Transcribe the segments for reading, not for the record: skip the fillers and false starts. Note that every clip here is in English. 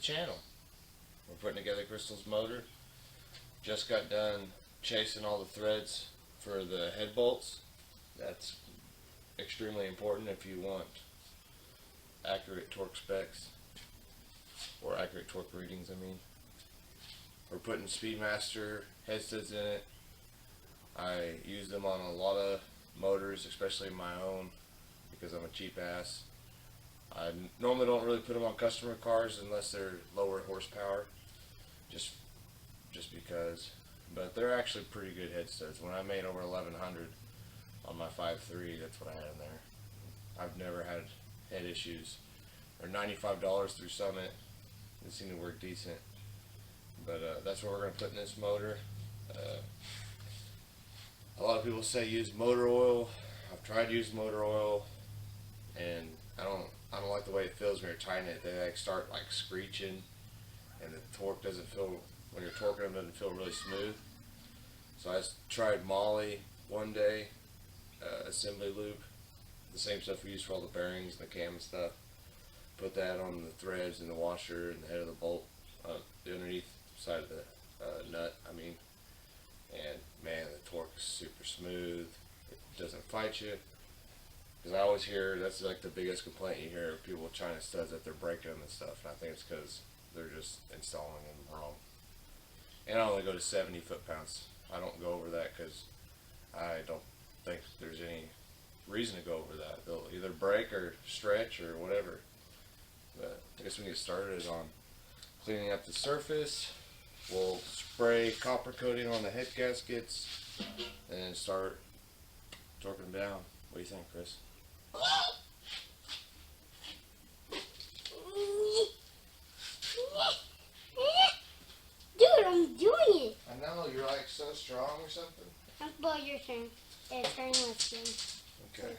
channel. We're putting together Crystal's motor. Just got done chasing all the threads for the head bolts. That's extremely important if you want accurate torque specs, or accurate torque readings, I mean. We're putting Speedmaster head studs in it. I use them on a lot of motors, especially my own, because I'm a cheap ass. I normally don't really put them on customer cars unless they're lower horsepower, just because. But they're actually pretty good head studs. When I made over 1100 on my 5.3, that's what I had in there. I've never had head issues. They're $95 through Summit. They seem to work decent. But that's what we're going to put in this motor. A lot of people say use motor oil. I've tried to use motor oil, and I don't like the way it feels when you're tightening it. They like start like screeching, and the torque doesn't feel, when you're torquing them, doesn't feel really smooth. So I tried Molly one day, assembly lube, the same stuff we use for all the bearings and the cam and stuff. Put that on the threads and the washer and the head of the bolt, the underneath side of the nut, I mean. And man, the torque is super smooth. It doesn't fight you. Because I always hear, that's like the biggest complaint you hear of people with China studs, that they're breaking them and stuff. And I think it's because they're just installing them wrong. And I only go to 70 foot-pounds. I don't go over that because I don't think there's any reason to go over that. They'll either break or stretch or whatever. But I guess we can get started on cleaning up the surface. We'll spray copper coating on the head gaskets and then start torquing them down. What do you think, Chris? Dude, I'm doing it. I know, you're like so strong or something. Well, your turn. Turn with me. Okay.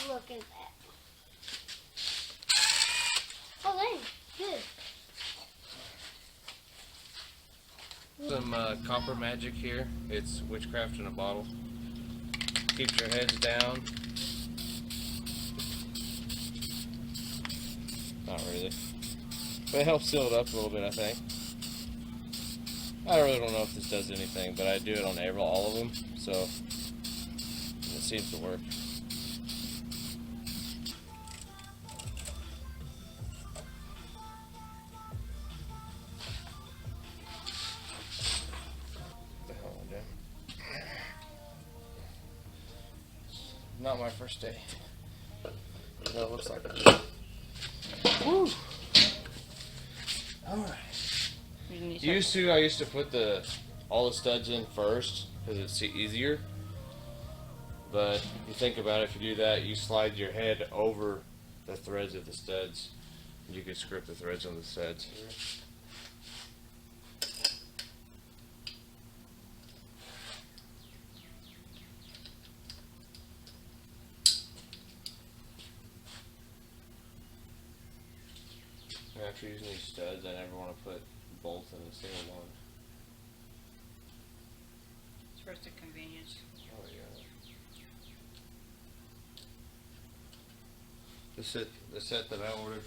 Look at that. Oh, dang. Good. Some copper magic here. It's witchcraft in a bottle. Keeps your heads down. Not really. But it helps seal it up a little bit, I think. I really don't know if this does anything, but I do it on all of them, so it seems to work. Not my first day. No, it looks like it. Woo! Alright. I used to put all the studs in first because it's easier. But you think about it, if you do that, you slide your head over the threads of the studs. And you can screw up the threads on the studs. After using these studs, I never want to put bolts in a single one. It's first a convenience. Oh yeah. The set that I ordered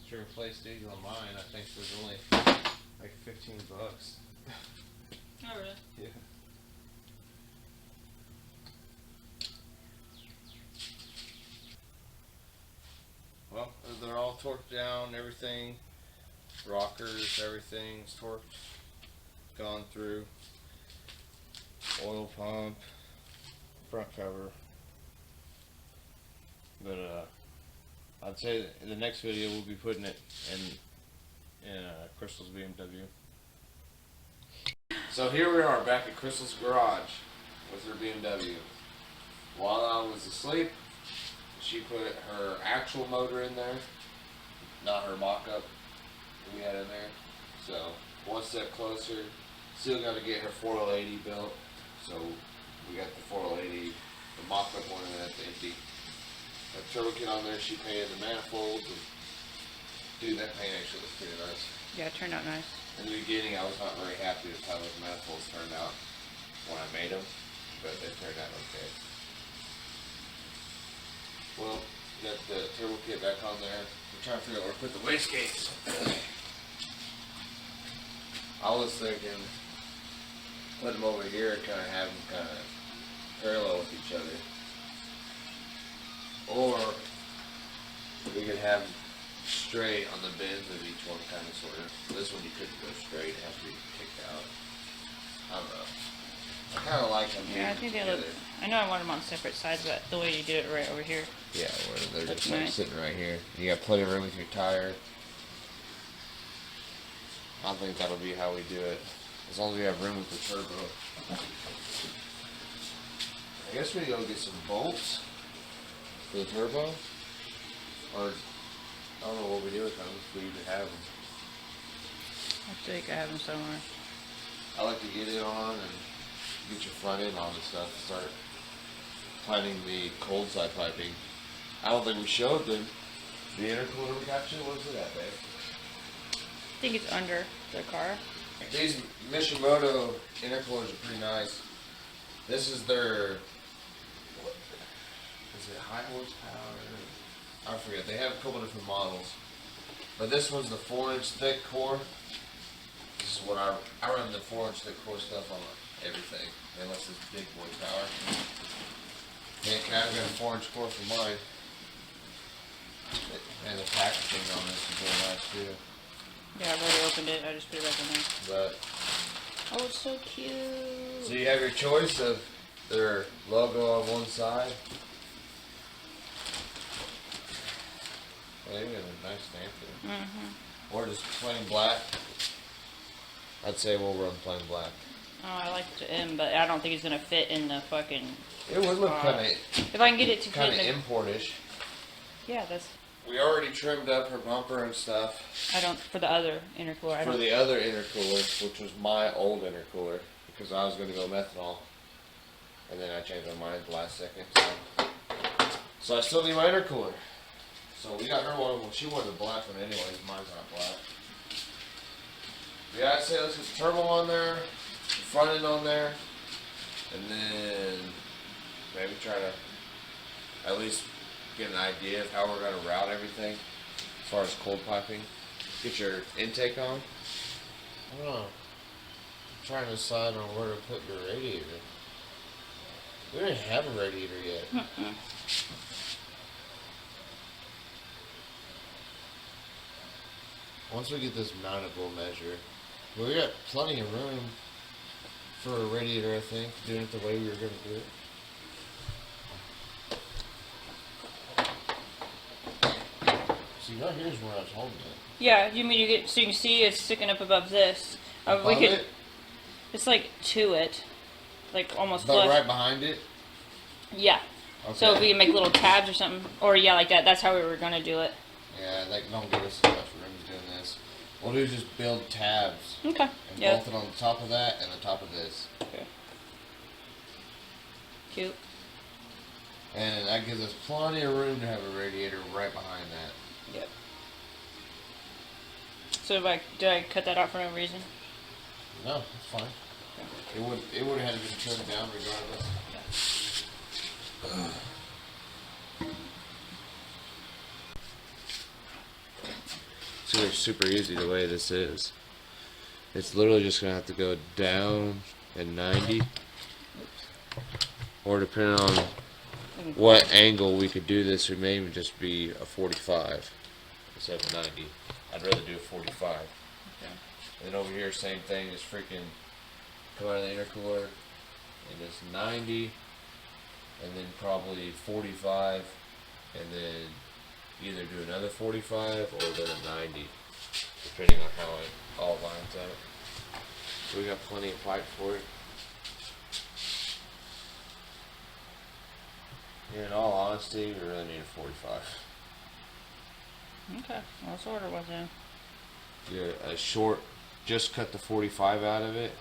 to replace these on mine, I think was only like $15. Oh really? Yeah. Well, they're all torqued down, everything, rockers, everything's torqued, gone through, oil pump, front cover. But I'd say in the next video we'll be putting it in Crystal's BMW. So here we are back at Crystal's garage with her BMW. While I was asleep, she put her actual motor in there, not her mock-up that we had in there. So one step closer. Still got to get her 4080 built. So we got the 4080, the mock-up one, and that's empty. That turbo kit on there, she painted the manifolds. And dude, that paint actually looks pretty nice. Yeah, it turned out nice. In the beginning, I was not very happy with how those manifolds turned out when I made them, but they turned out okay. Well, Got the turbo kit back on there. We're trying to figure out where to put the wastegates. I was thinking put them over here, kind of have them kind of parallel with each other. Or we could have straight on the bends of each one, kind of, sort of. This one you couldn't go straight; it has to be kicked out. I don't know. I kind of like them. Yeah, I think they together. look. I know I want them on separate sides, but the way you did it right over here. Yeah, where they're That's just like nice. sitting right here. You got plenty of room with your tire. I think that'll be how we do it, as long as we have room with the turbo. I guess we go get some bolts for the turbo, or I don't know what we do with them if we even have them. I think I have them somewhere. I like to get it on and get your front end on and stuff. Start tightening the cold side piping. I don't think we showed them the intercooler we got you. What's it at, babe? I think it's under the car. These Mishimoto intercoolers are pretty nice. This is their, what, is it high horsepower? I forget. They have a couple different models. But this one's the 4-inch thick core. This is what I run the 4-inch thick core stuff on everything, unless it's big boy power. And I've got a 4-inch core for mine. And the packaging on this is really nice too. Yeah, I've already opened it. I just put it back in there. But Oh, it's so cute. so you have your choice of their logo on one side. Well, they got a nice stamp there. Mm-hmm. Or just plain black. I'd say we'll run plain black. Oh, I like the M, but I don't think it's gonna fit in the fucking. It would look kind If I can get it to of fit in the. importish. Yeah, that's. We already trimmed up her bumper and stuff I don't for the other intercooler. I for don't. the other intercooler, which was my old intercooler, because I was going to go methanol, and then I changed my mind at the last second. So I still need my intercooler. So we got her one. Well, she wanted the black one anyways. Mine's not black. Yeah, I'd say let's get the turbo on there, the front end on there, and then maybe try to at least get an idea of how we're going to route everything as far as cold piping. Get your intake on. I don't know. I'm trying to decide on where to put your radiator. We didn't have a radiator yet. Once we get this mounted, we'll measure. But we got plenty of room for a radiator, I think, doing it the way we were going to do it. See, right here's where I was holding it. Yeah, you mean you get so you can see it's sticking up above this. We Above could. it, It's like to it, like almost but flush. right behind it. Yeah. Okay. So if we can make little tabs or something, or yeah, like that. That's how we were gonna do it. Yeah, that don't give us enough room doing this. We'll do is just build tabs Okay. and Yeah. bolt it on the top of that and the top of this. Okay. Cute. And that gives us plenty of room to have a radiator right behind that. Yep. So did I cut that out for no reason? No, that's fine. It would have had to been trimmed down regardless. It's super easy the way this is. It's literally just gonna have to go down at 90, or depending on what angle we could do this, it may even just be a 45 instead of a 90. I'd rather do a 45. Okay. And then over here, same thing, just freaking come out of the intercooler, and it's 90, and then probably 45, and then either do another 45 or then a 90, depending on how it all lines up. So we got plenty of pipe for it. In all honesty, we really need a 45. Okay. Well, let's order one then. Yeah, a short, just cut the 45 out of it,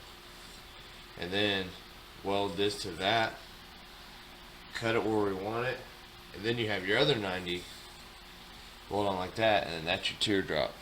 and then weld this to that, cut it where we want it, and then you have your other 90 weld on like that, and then that's your teardrop.